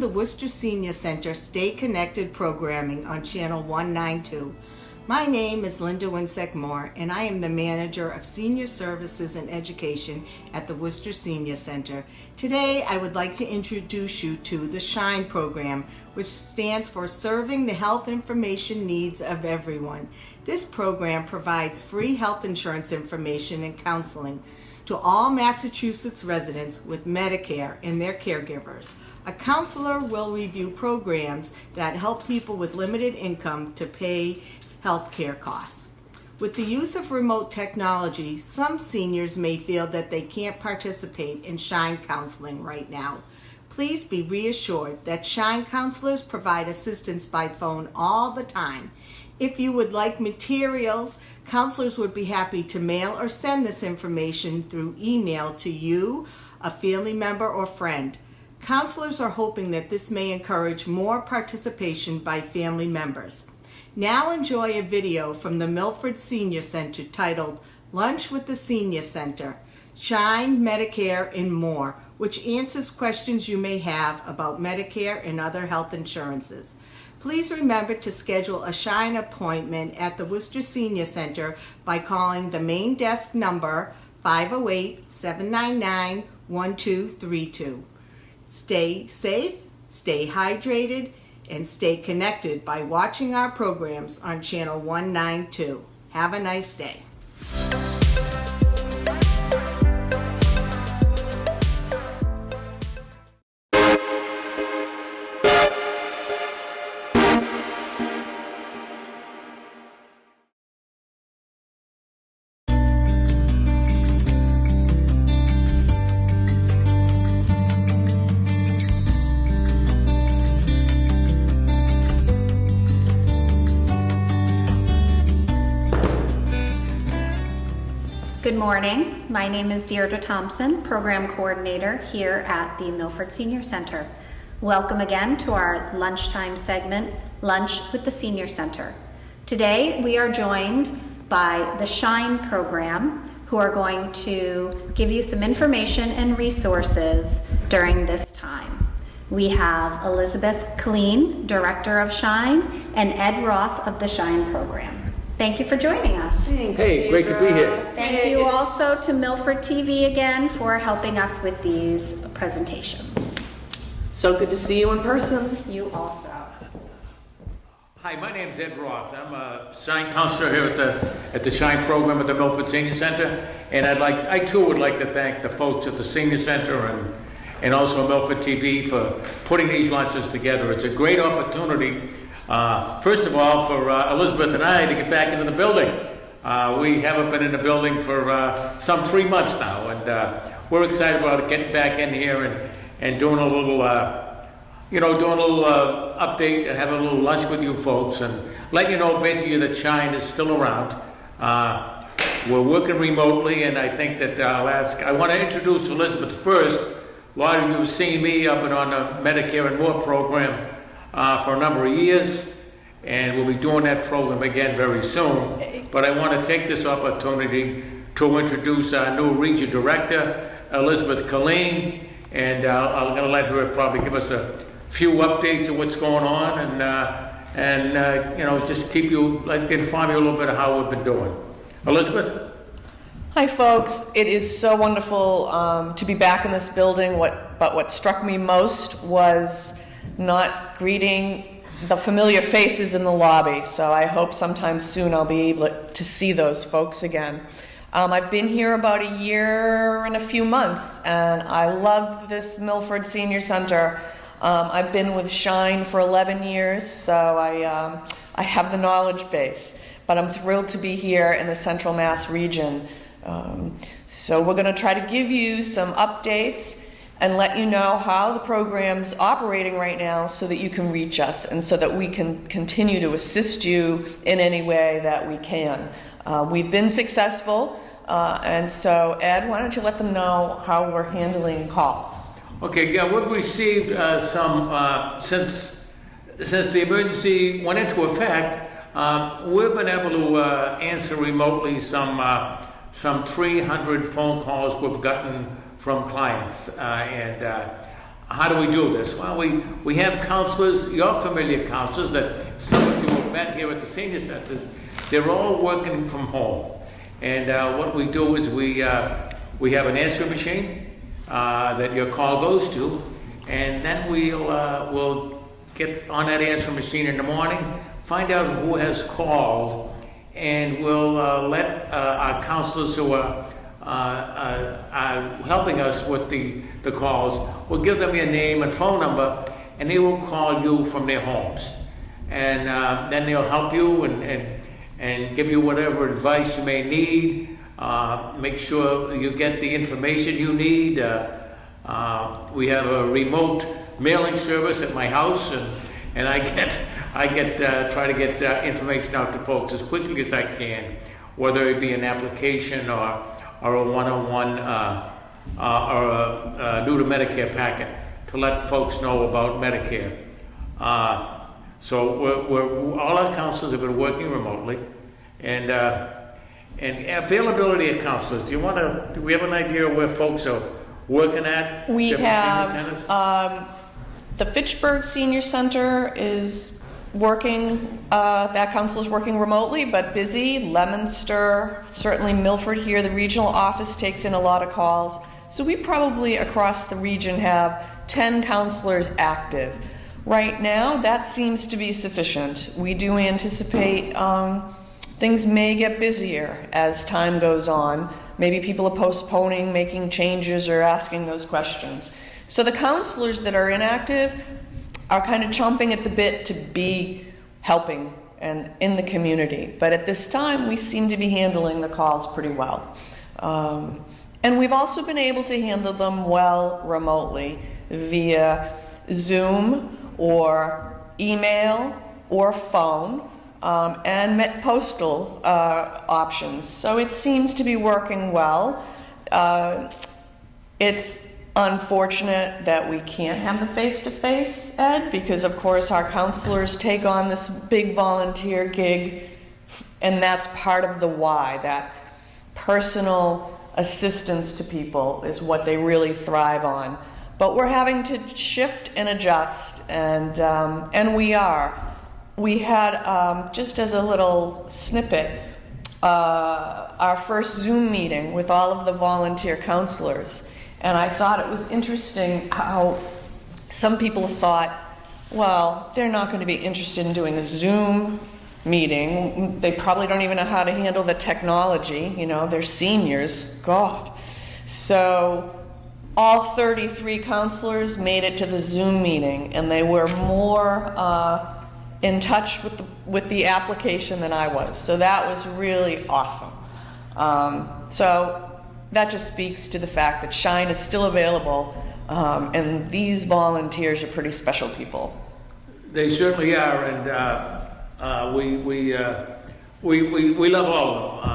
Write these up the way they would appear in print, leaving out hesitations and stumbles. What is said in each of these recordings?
the Worcester Senior Center Stay Connected programming on Channel 192. My name is Linda Winsek-Moore, and I am the Manager of Senior Services and Education at the Worcester Senior Center. Today, I would like to introduce you to the SHINE program, which stands for Serving the Health Information Needs of Everyone. This program provides free health insurance information and counseling to all Massachusetts residents with Medicare and their caregivers. A counselor will review programs that help people with limited income to pay health care costs. With the use of remote technology, some seniors may feel that they can't participate in SHINE counseling right now. Please be reassured that SHINE counselors provide assistance by phone all the time. If you would like materials, counselors would be happy to mail or send this information through email to you, a family member, or friend. Counselors are hoping that this may encourage more participation by family members. Now enjoy a video from the Milford Senior Center titled Lunch with the Senior Center, SHINE, Medicare, and More, which answers questions you may have about Medicare and other health insurances. Please remember to schedule a SHINE appointment at the Worcester Senior Center by calling the main desk number 508-799-1232. Stay safe, stay hydrated, and stay connected by watching our programs on Channel 192. Have a nice day. Good morning. My name is Deirdre Thompson, Program Coordinator here at the Milford Senior Center. Welcome again to our lunchtime segment, Lunch with the Senior Center. Today we are joined by the SHINE program, who are going to give you some information and resources during this time. We have Elizabeth Killeen, Director of SHINE, and Ed Roth of the SHINE program. Thank you for joining us. Thanks, hey, great to be here. Thank you also to Milford TV again for helping us with these presentations. So good to see you in person. You also. Hi, my name is Ed Roth. I'm a SHINE counselor here at the SHINE program at the Milford Senior Center, and I too would like to thank the folks at the Senior Center and also Milford TV for putting these lunches together. It's a great opportunity. First of all, for Elizabeth and I to get back into the building. We haven't been in the building for some 3 months now, and we're excited about getting back in here and doing a little, update and having a little lunch with you folks and letting you know basically that SHINE is still around. We're working remotely, and I think that I want to introduce Elizabeth first. A lot of you have seen me up and on the Medicare and More program for a number of years, and we'll be doing that program again very soon. But I want to take this opportunity to introduce our new Region Director, Elizabeth Killeen, and I'm going to let her probably give us a few updates of what's going on and just inform you a little bit of how we've been doing. Elizabeth? Hi folks, it is so wonderful to be back in this building, but what struck me most was not greeting the familiar faces in the lobby, so I hope sometime soon I'll be able to see those folks again. I've been here about a year and a few months, and I love this Milford Senior Center. I've been with SHINE for 11 years, so I have the knowledge base, but I'm thrilled to be here in the Central Mass region. So we're going to try to give you some updates and let you know how the program's operating right now so that you can reach us and so that we can continue to assist you in any way that we can. We've been successful, and so Ed, why don't you let them know how we're handling calls? Okay, yeah, we've received some, since the emergency went into effect, we've been able to answer remotely some 300 phone calls we've gotten from clients, and how do we do this? Well, we have counselors, your familiar counselors, that some of you have met here at the senior centers. They're all working from home. And what we do is we have an answering machine that your call goes to, and then we'll get on that answering machine in the morning, find out who has called, and we'll let our counselors who are helping us with the calls, we'll give them your name and phone number, and they will call you from their homes. And then they'll help you and give you whatever advice you may need. Make sure you get the information you need. We have a remote mailing service at my house, and I try to get information out to folks as quickly as I can, whether it be an application or a one-on-one or a new to Medicare packet to let folks know about Medicare. So all our counselors have been working remotely, and availability of counselors. Do we have an idea of where folks are working at? We different have senior centers? the Fitchburg Senior Center is working. That council is working remotely, but busy. Leominster, certainly Milford here. The regional office takes in a lot of calls. So we probably across the region have 10 counselors active. Right now, that seems to be sufficient. We do anticipate things may get busier as time goes on. Maybe people are postponing, making changes, or asking those questions. So the counselors that are inactive are kind of chomping at the bit to be helping and in the community. But at this time, we seem to be handling the calls pretty well. And we've also been able to handle them well remotely via Zoom or email or phone, and postal options. So it seems to be working well. It's unfortunate that we can't have the face-to-face, Ed, because of course our counselors take on this big volunteer gig, and that's part of the why. That personal assistance to people is what they really thrive on. But we're having to shift and adjust, and we are. We had, just as a little snippet, our first Zoom meeting with all of the volunteer counselors. And I thought it was interesting how some people thought, well, they're not going to be interested in doing a Zoom meeting. They probably don't even know how to handle the technology. You know, they're seniors. God. So all 33 counselors made it to the Zoom meeting, and they were more in touch with the application than I was. So that was really awesome. So that just speaks to the fact that Shine is still available, and these volunteers are pretty special people. They certainly are, and we love all of them.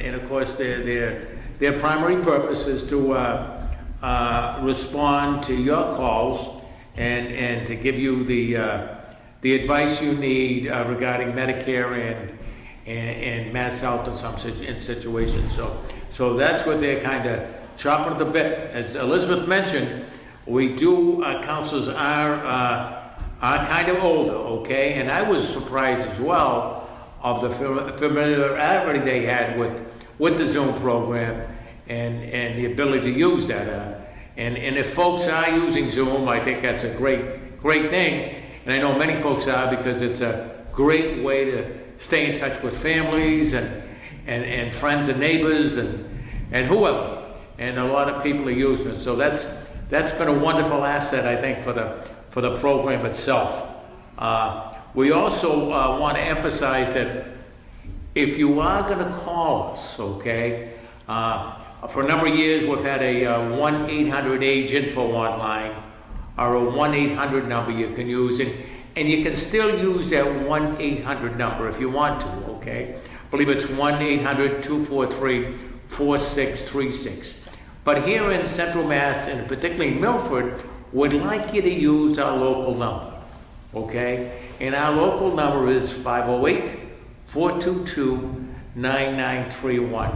And of course, their primary purpose is to respond to your calls and to give you the advice you need regarding Medicare and Mass Health in some situations. So that's what they're kind of chopping at the bit. As Elizabeth mentioned, we do, counselors are kind of older, okay? And I was surprised as well of the familiarity they had with the Zoom program and the ability to use that. And if folks are using Zoom, I think that's a great thing. And I know many folks are, because it's a great way to stay in touch with families and friends and neighbors and whoever. And a lot of people are using it. So that's been a wonderful asset, I think, for the program itself. We also want to emphasize that if you are going to call us, okay, for a number of years we've had a 1-800-AGENT-FO online, or a 1-800 number you can use, and you can still use that 1-800 number if you want to, okay? I believe it's 1-800-243-4636. But here in Central Mass, and particularly Milford, would like you to use our local number, okay? And our local number is 508-422-9931.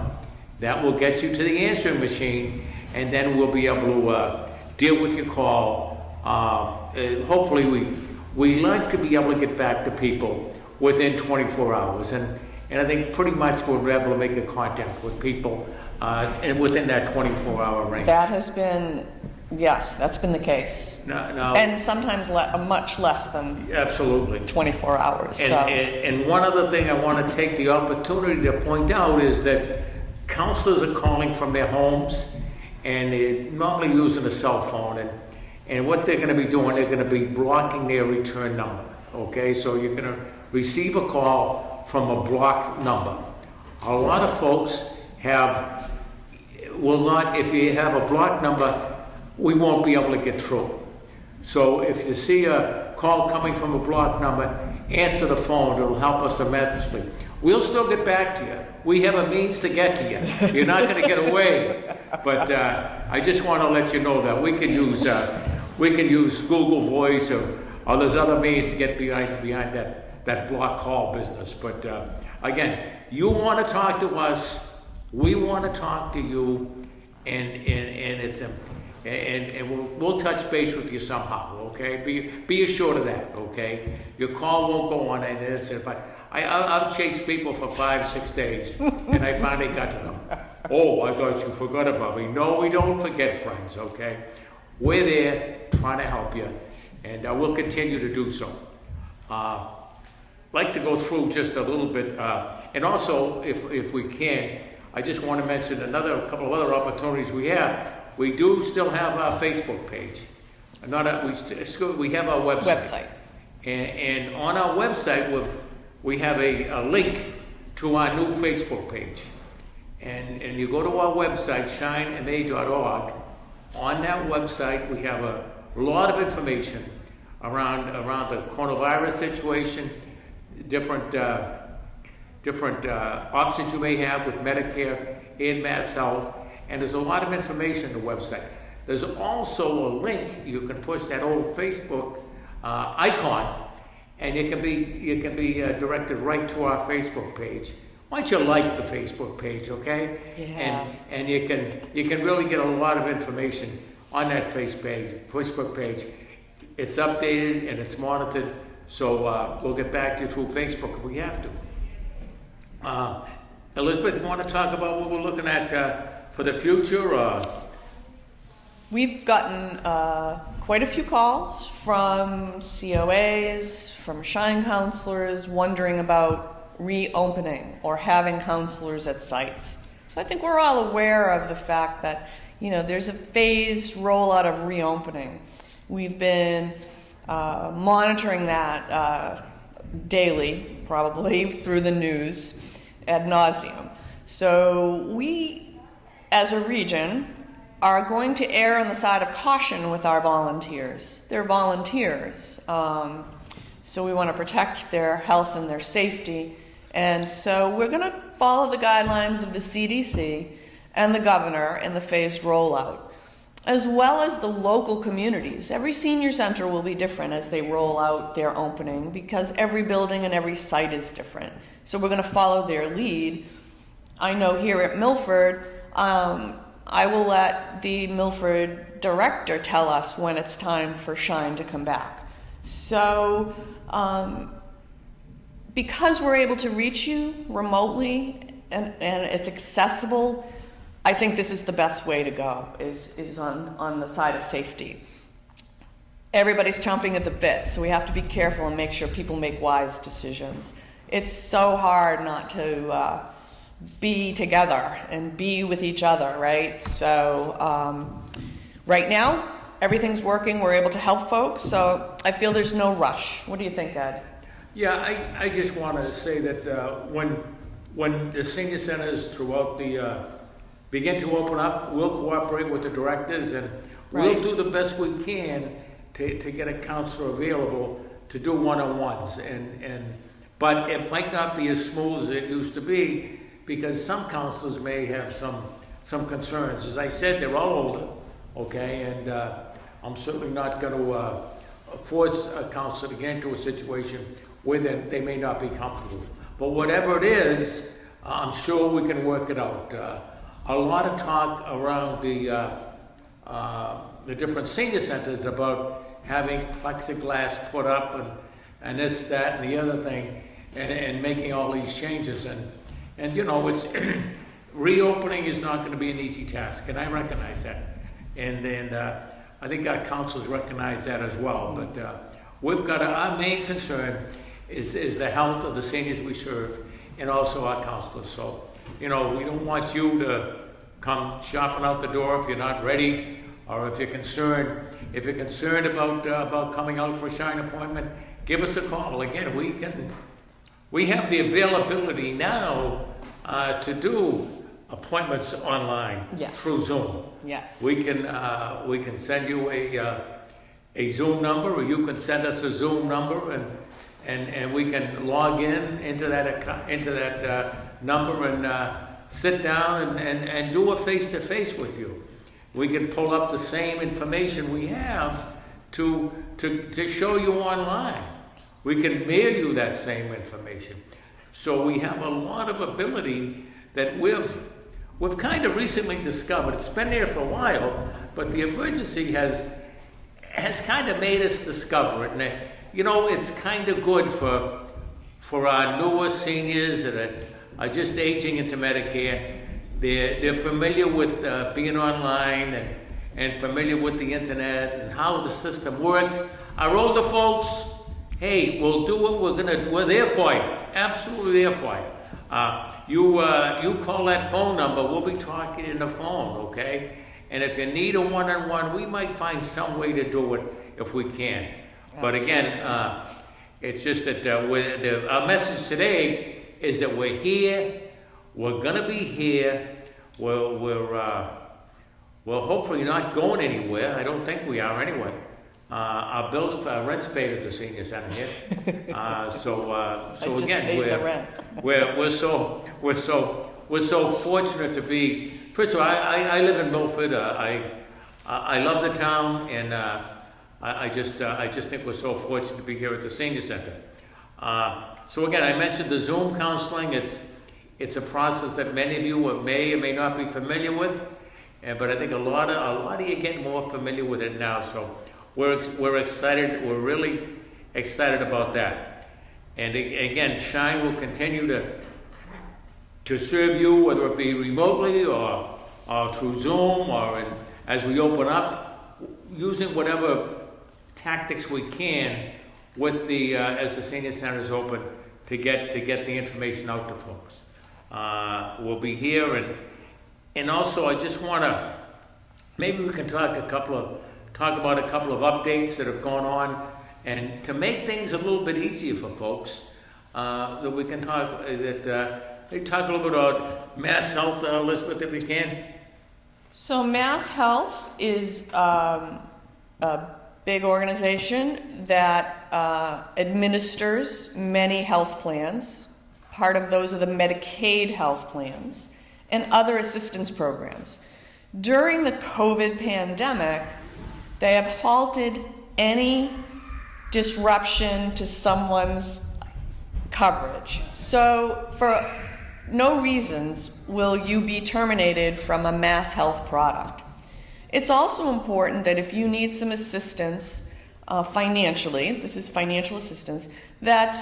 That will get you to the answering machine, and then we'll be able to deal with your call hopefully we like to be able to get back to people within 24 hours. And I think pretty much we're able to make a contact with people and within that 24-hour range. That has been, yes, that's been the case. No, and sometimes much less than absolutely 24 hours. And one other thing I want to take the opportunity to point out is that counselors are calling from their homes, and they're normally using a cell phone. And what they're going to be doing, they're going to be blocking their return number. Okay, so you're going to receive a call from a blocked number. A lot of folks will not, if you have a blocked number, we won't be able to get through. So if you see a call coming from a blocked number, answer the phone. It'll help us immensely. We'll still get back to you. We have a means to get to you. You're not going to get away. But I just want to let you know that we can use Google Voice or there's other means to get behind that block call business. But again, you want to talk to us, we want to talk to you, and we'll touch base with you somehow. Okay, be assured of that. Okay, your call won't go on, and it's I've chased people for 5-6 days, and I finally got to them. Oh, I thought you forgot about me. No, we don't forget, friends. Okay, we're there trying to help you, and we'll continue to do so. Like to go through just a little bit, and also, if we can, I just want to mention a couple of other opportunities we have. We do still have our Facebook page. We have our website. And on our website, we have a link to our new Facebook page. And you go to our website, shinema.org. On that website, we have a lot of information around the coronavirus situation, different options you may have with Medicare and Mass Health, and there's a lot of information on the website. There's also a link you can push that old Facebook icon, and you can be directed right to our Facebook page. Why don't you like the Facebook page, okay? Yeah. And you can really get a lot of information on that Facebook page. It's updated and it's monitored, so we'll get back to you through Facebook if we have to. Elizabeth, you want to talk about what we're looking at for the future? We've gotten quite a few calls from COAs, from Shine counselors, wondering about reopening or having counselors at sites. So I think we're all aware of the fact that, there's a phased rollout of reopening. We've been monitoring that daily, probably, through the news ad nauseum. So we, as a region, are going to err on the side of caution with our volunteers. They're volunteers, so we want to protect their health and their safety. And so we're going to follow the guidelines of the CDC and the governor in the phased rollout, as well as the local communities. Every senior center will be different as they roll out their opening, because every building and every site is different. So we're going to follow their lead. I know here at Milford, I will let the Milford director tell us when it's time for Shine to come back. So because we're able to reach you remotely and it's accessible, I think this is the best way to go, is on the side of safety. Everybody's chomping at the bit, so we have to be careful and make sure people make wise decisions. It's so hard not to be together and be with each other, right? So right now, everything's working. We're able to help folks, so I feel there's no rush. What do you think, Ed? Yeah, I just want to say that when the senior centers throughout the begin to open up, we'll cooperate with the directors, and we'll do the best we can to get a counselor available to do one-on-ones. But it might not be as smooth as it used to be, because some counselors may have some concerns. As I said, they're all older, okay, and I'm certainly not going to force a counselor to get into a situation where they may not be comfortable. But whatever it is, I'm sure we can work it out. A lot of talk around the different senior centers about having plexiglass put up and this, that, and the other thing, and making all these changes. And you know, it's reopening is not going to be an easy task, and I recognize that. And I think our councils recognize that as well. But we've got our main concern is the health of the seniors we serve, and also our counselors. So, you know, we don't want you to come shopping out the door if you're not ready, or if you're concerned. If you're concerned about coming out for a Shine appointment, give us a call. Again, we have the availability now to do appointments online through Zoom. Yes. We can send you a Zoom number, or you can send us a Zoom number, and we can log into that number and sit down and do a face-to-face with you. We can pull up the same information we have to show you online. We can mail you that same information. So we have a lot of ability that we've kind of recently discovered. It's been there for a while, but the emergency has kind of made us discover it. And you know, it's kind of good for our newer seniors that are just aging into Medicare. They're familiar with being online and familiar with the internet and how the system works. Our older folks, hey, we'll do what we're there for you. Absolutely there for you. You call that phone number, we'll be talking in the phone, okay? And if you need a one-on-one, we might find some way to do it if we can. But again, it's just that our message today is that we're here, we're gonna be here, we're hopefully not going anywhere. I don't think we are anyway. Our bills, rent's paid at the senior center here. So again, we're so fortunate to be. First of all, I live in Milford. I love the town, and I just think we're so fortunate to be here at the senior center. So again, I mentioned the Zoom counseling. It's a process that many of you may or may not be familiar with, but I think a lot of you get more familiar with it now. So we're excited. We're really excited about that. And again, Shine will continue to serve you, whether it be remotely or through Zoom, or as we open up, using whatever tactics we can with as the senior center is open to get the information out to folks. We'll be here, and also I just want to, maybe we can talk about a couple of updates that have gone on, and to make things a little bit easier for folks, that we can talk they talk a little bit about Mass Health, Elizabeth, if we can. So Mass Health is a big organization that administers many health plans. Part of those are the Medicaid health plans and other assistance programs. During the COVID pandemic, they have halted any disruption to someone's coverage. So for no reasons will you be terminated from a Mass Health product. It's also important that if you need some assistance financially, this is financial assistance, that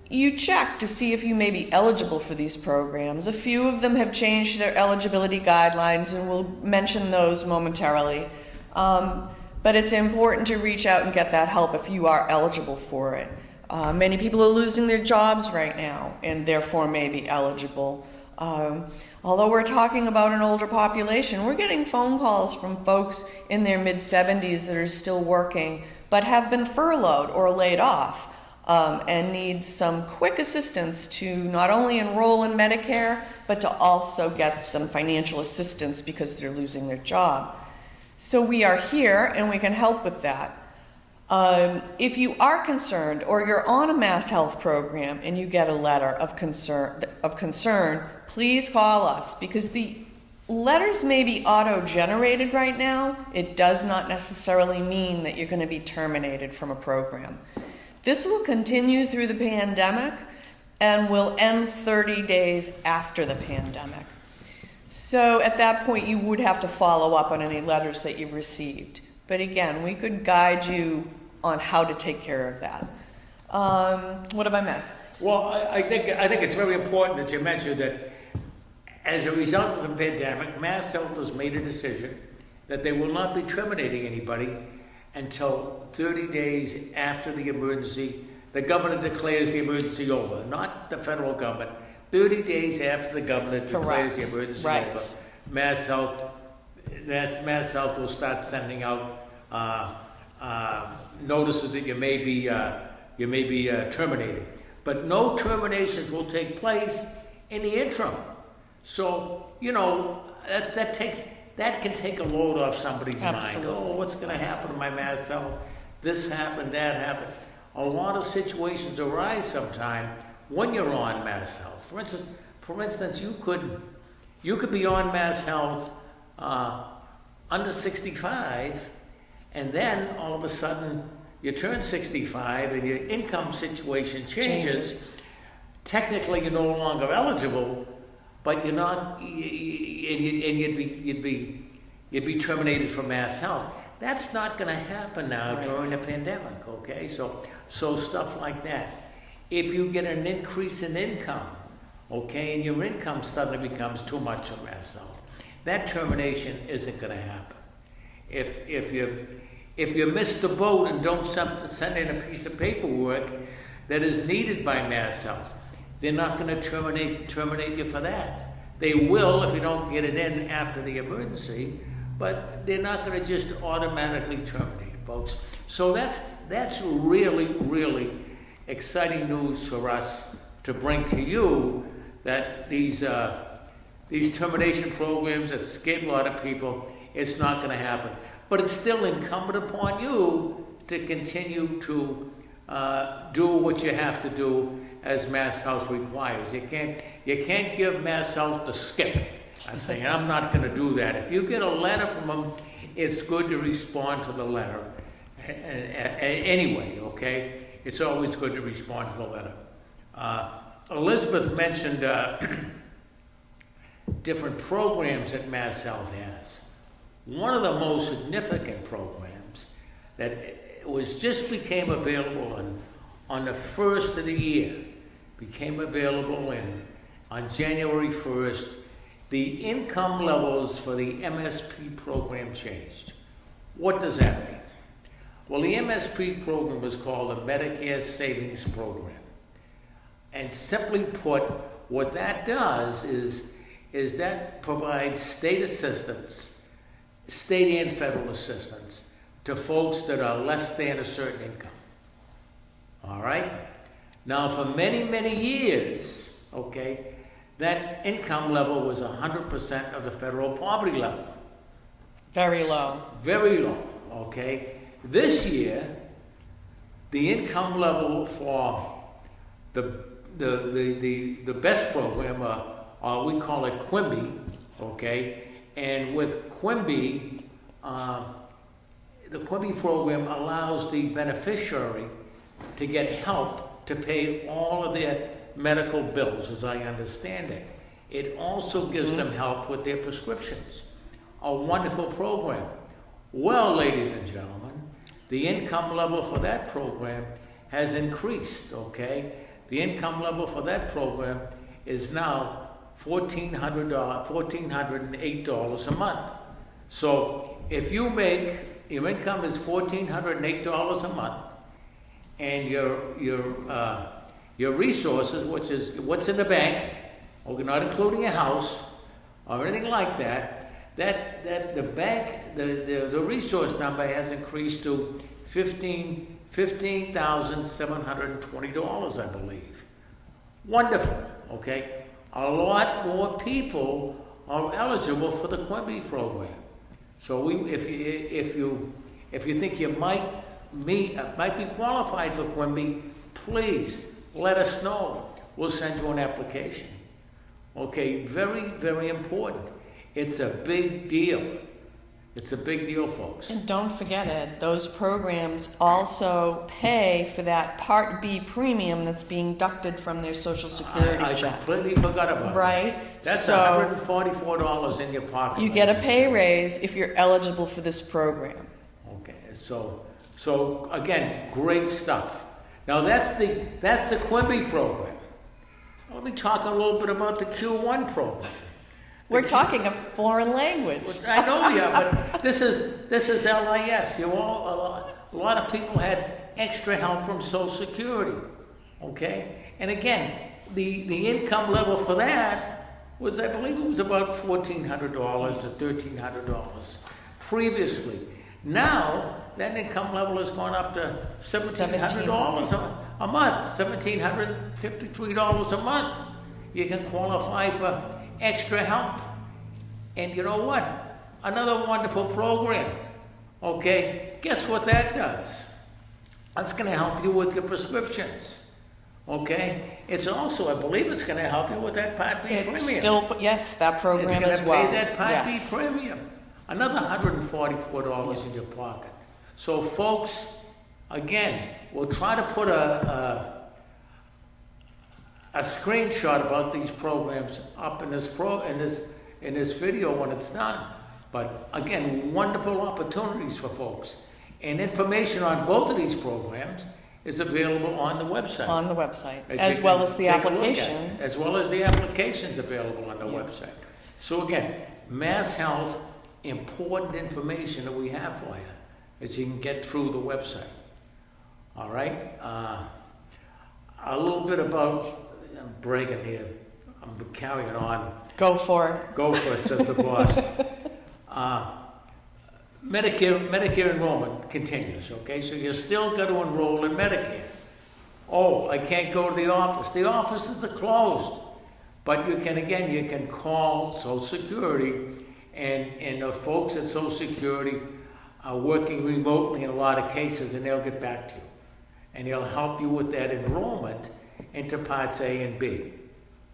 you check to see if you may be eligible for these programs. A few of them have changed their eligibility guidelines, and we'll mention those momentarily. But it's important to reach out and get that help if you are eligible for it. Many people are losing their jobs right now and therefore may be eligible. Although we're talking about an older population, we're getting phone calls from folks in their mid-70s that are still working but have been furloughed or laid off and need some quick assistance to not only enroll in Medicare but to also get some financial assistance because they're losing their job. So we are here and we can help with that. If you are concerned or you're on a Mass Health program and you get a letter of concern, please call us, because the letters may be auto-generated right now. It does not necessarily mean that you're going to be terminated from a program. This will continue through the pandemic and will end 30 days after the pandemic. So at that point, you would have to follow up on any letters that you've received. But again, we could guide you on how to take care of that. What have I missed? Well, I think it's very important that you mentioned that as a result of the pandemic, Mass Health has made a decision that they will not be terminating anybody until 30 days after the emergency. The governor declares the emergency over, not the federal government. 30 days after the governor declares the emergency over, Mass Health will start sending out notices that you may be terminated. But no terminations will take place in the interim. So, that can take a load off somebody's mind. Oh, what's going to happen to my Mass Health? This happened, that happened. A lot of situations arise sometime when you're on Mass Health. For instance, you could be on Mass Health under 65, and then all of a sudden you turn 65 and your income situation changes. Technically, you're no longer eligible, but you're not, and you'd be terminated from Mass Health. That's not going to happen now during the pandemic. Okay, so stuff like that. If you get an increase in income, okay, and your income suddenly becomes too much for Mass Health, that termination isn't going to happen. If you miss the boat and don't send in a piece of paperwork that is needed by Mass Health, they're not going to terminate you for that. They will if you don't get it in after the emergency, but they're not going to just automatically terminate, folks. So that's really, really exciting news for us to bring to you, that these termination programs that escape a lot of people, it's not going to happen. But it's still incumbent upon you to continue to do what you have to do as Mass Health requires. You can't give Mass Health the skip. I'm saying I'm not going to do that. If you get a letter from them, it's good to respond to the letter. Anyway, okay? It's always good to respond to the letter. Elizabeth mentioned different programs that Mass Health has. One of the most significant programs that became available on the first of the year, became available on January 1st, the income levels for the MSP program changed. What does that mean? Well, the MSP program was called the Medicare Savings Program. And simply put, what that does is that provides state assistance, state and federal assistance, to folks that are less than a certain income. All right? Now, for many, many years, okay, that income level was 100% of the federal poverty level. Very low. Very low, okay? This year, the income level for the best program, we call it QIMBY, okay? And with QIMBY, the QIMBY program allows the beneficiary to get help to pay all of their medical bills, as I understand it. It also gives them help with their prescriptions. A wonderful program. Well, ladies and gentlemen, the income level for that program has increased, okay? The income level for that program is now $1,408 a month. So if you make, your income is $1,408 a month, and your resources, which is what's in the bank, or not including a house or anything like that, that the bank, the resource number has increased to $15,720, I believe. Wonderful, okay? A lot more people are eligible for the QIMBY program. So if you think you might be qualified for QIMBY, please let us know. We'll send you an application. Okay, very, very important. It's a big deal. It's a big deal, folks. And don't forget, Ed, those programs also pay for that Part B premium that's being deducted from their Social Security check. I completely forgot about that. Right? That's so $144 in your pocket. You get a pay raise if you're eligible for this program. So again, great stuff. Now that's the Quimby program. Let me talk a little bit about the Q1 program. We're talking a foreign language. I know we are, but this is LIS. You all, a lot of people had extra help from Social Security, okay? And again, the income level for that was, I believe it was about $1,400 or $1,300 previously. Now, that income level has gone up to $1,700 a month, $1,753 a month. You can qualify for extra help. And you know what? Another wonderful program. Okay, guess what that does? That's going to help you with your prescriptions. Okay, it's also, I believe, it's going to help you with that Part B premium. Yes, that program as well. It's going to pay that Part B premium. Another $144 in your pocket. So, folks, again, we'll try to put a screenshot about these programs up in this video when it's done. But again, wonderful opportunities for folks. And information on both of these programs is available on the website. On the website, as well as the application. As well as the applications available on the website. So again, Mass Health, important information that we have for you that you can get through the website. All right? A little bit about, I'm bragging here, I'm carrying on. Go for it. Go for it, says the boss. Medicare enrollment continues, okay? So you still got to enroll in Medicare. Oh, I can't go to the office. The offices are closed. But you can call Social Security, and the folks at Social Security are working remotely in a lot of cases, and they'll get back to you. And they'll help you with that enrollment into Parts A and B.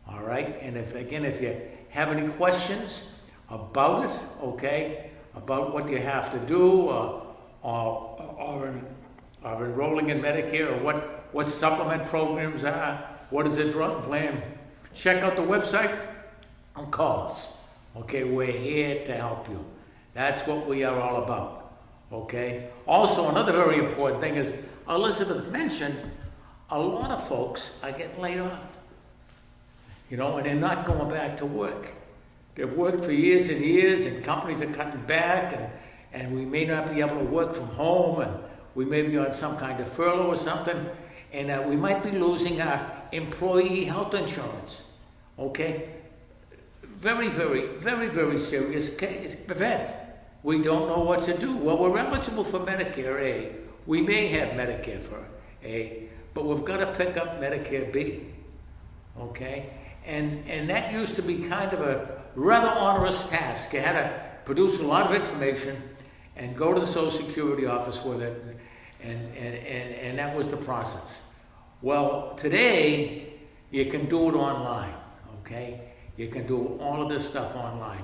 All right? And if you have any questions about it, okay, about what you have to do, or enrolling in Medicare, or what supplement programs are, what is a drug plan, check out the website and call us. Okay, we're here to help you. That's what we are all about. Okay? Also, another very important thing is, Elizabeth mentioned, a lot of folks are getting laid off. You know, and they're not going back to work. They've worked for years and years, and companies are cutting back, and we may not be able to work from home, and we may be on some kind of furlough or something, and we might be losing our employee health insurance. Okay? Very, very, very, very serious event. We don't know what to do. Well, we're eligible for Medicare A. We may have Medicare for A, but we've got to pick up Medicare B. Okay? And that used to be kind of a rather onerous task. You had to produce a lot of information and go to the Social Security office with it, and that was the process. Well, today, you can do it online, okay? You can do all of this stuff online,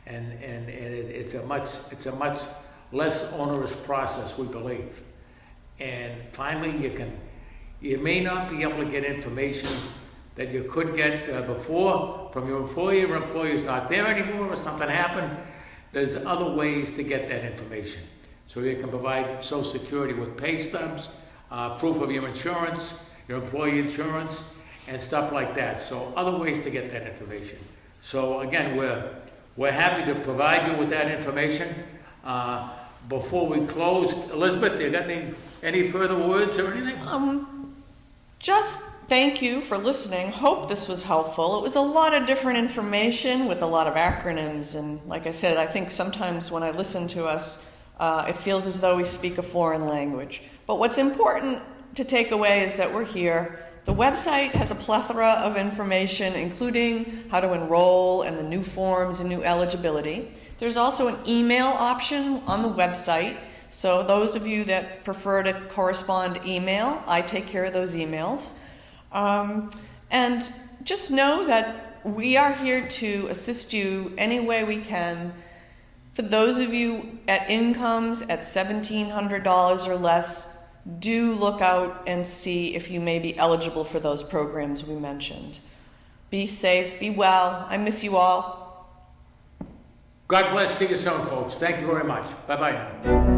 and it's a much less onerous process, we believe. And finally, you may not be able to get information that you could get before from your employer. Your employer's not there anymore, or something happened. There's other ways to get that information. So you can provide Social Security with pay stubs, proof of your insurance, your employee insurance, and stuff like that. So other ways to get that information. So again, we're happy to provide you with that information. Before we close, Elizabeth, you got any further words or anything? Just thank you for listening. Hope this was helpful. It was a lot of different information with a lot of acronyms, and like I said, I think sometimes when I listen to us, it feels as though we speak a foreign language. But what's important to take away is that we're here. The website has a plethora of information, including how to enroll and the new forms and new eligibility. There's also an email option on the website. So those of you that prefer to correspond email, I take care of those emails. And just know that we are here to assist you any way we can. For those of you at incomes at $1,700 or less, do look out and see if you may be eligible for those programs we mentioned. Be safe, be well. I miss you all. God bless. See you soon, folks. Thank you very much. Bye-bye now.